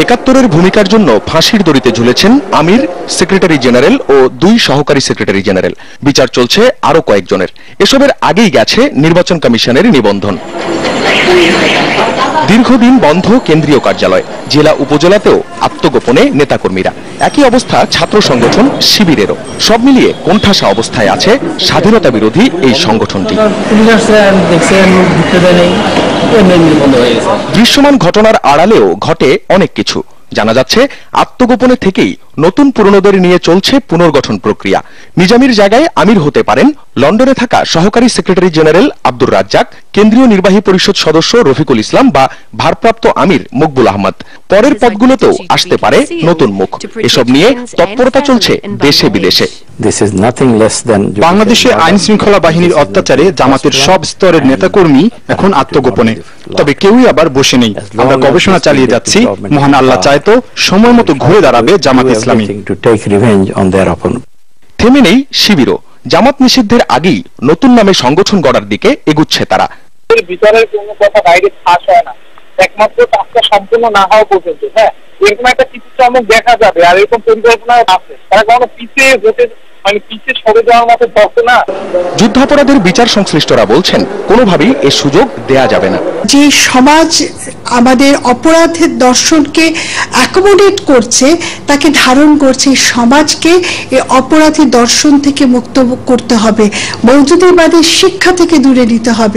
একাত্তরের ভূমিকার জন্য ফাঁসির দড়িতে ঝুলেছেন আমির, সেক্রেটারি জেনারেল ও 2 সহকারী সেক্রেটারি জেনারেল। বিচার চলছে আরো কয়েকজনের। এসবের আগেই গেছে নির্বাচন কমিশনের নিবন্ধন। দীর্ঘদিন বন্ধ কেন্দ্রীয় কার্যালয়, জেলা উপজেলাতেও আত্মগোপনে নেতাকর্মীরা। একই অবস্থা ছাত্র সংগঠন শিবিরেরও। সব মিলিয়ে কোণঠাসা অবস্থায় আছে স্বাধীনতা বিরোধী এই সংগঠনটি। দৃশ্যমান ঘটনার আড়ালেও ঘটে অনেক কিছু। জানা যাচ্ছে আত্মগোপনে থেকেই নতুন পুরনোদের নিয়ে চলছে পুনর্গঠন প্রক্রিয়া। নিজামীর জায়গায় আমির হতে পারেন লন্ডনে থাকা সহকারী সেক্রেটারি জেনারেল আব্দুর রাজ্জাক, কেন্দ্রীয় নির্বাহী পরিষদ সদস্য রফিকুল ইসলাম বা ভারপ্রাপ্ত আমির মকবুল আহমদ। পরের পদগুলোতেও আসতে পারে নতুন মুখ। এসব নিয়ে তৎপরতা চলছে দেশে বিদেশে। বাংলাদেশে আইন শৃঙ্খলা বাহিনীর অত্যাচারে জামাতের সব স্তরের নেতাকর্মী এখন আত্মগোপনে। তবে কেউই আবার বসে নেই। আমরা গবেষণা চালিয়ে যাচ্ছি। মহান আল্লাহ চায় তো সময় মতো ঘুরে দাঁড়াবে জামাত ইসলামী। থেমে নেই শিবিরও। জামাত নিষিদ্ধের আগেই নতুন নামে সংগঠন গড়ার দিকে এগুচ্ছে তারা। বিচারের কোনো কথা বাইরে ফাঁস হয় না, একমাত্র কাজটা সম্পূর্ণ না হওয়া পর্যন্ত। হ্যাঁ, এরকম একটা কিছু চমক দেখা যাবে, আর এরকম পরিকল্পনা আছে। তারা কোনো পিছিয়ে হতে পিছিয়ে সরে যাওয়ার মতো দরকার না। যুদ্ধাপরাধের বিচার সংশ্লিষ্টরা বলছেন কোনোভাবেই এ সুযোগ দেয়া যাবে না। যে সমাজ আমাদের অপরাধের দর্শনকে অ্যাকোমোডেট করছে, তাকে ধারণ করছে, সমাজকে এই অপরাধী দর্শন থেকে মুক্ত করতে হবে, মৌলুদবাদের শিক্ষা থেকে দূরে নিতে হবে।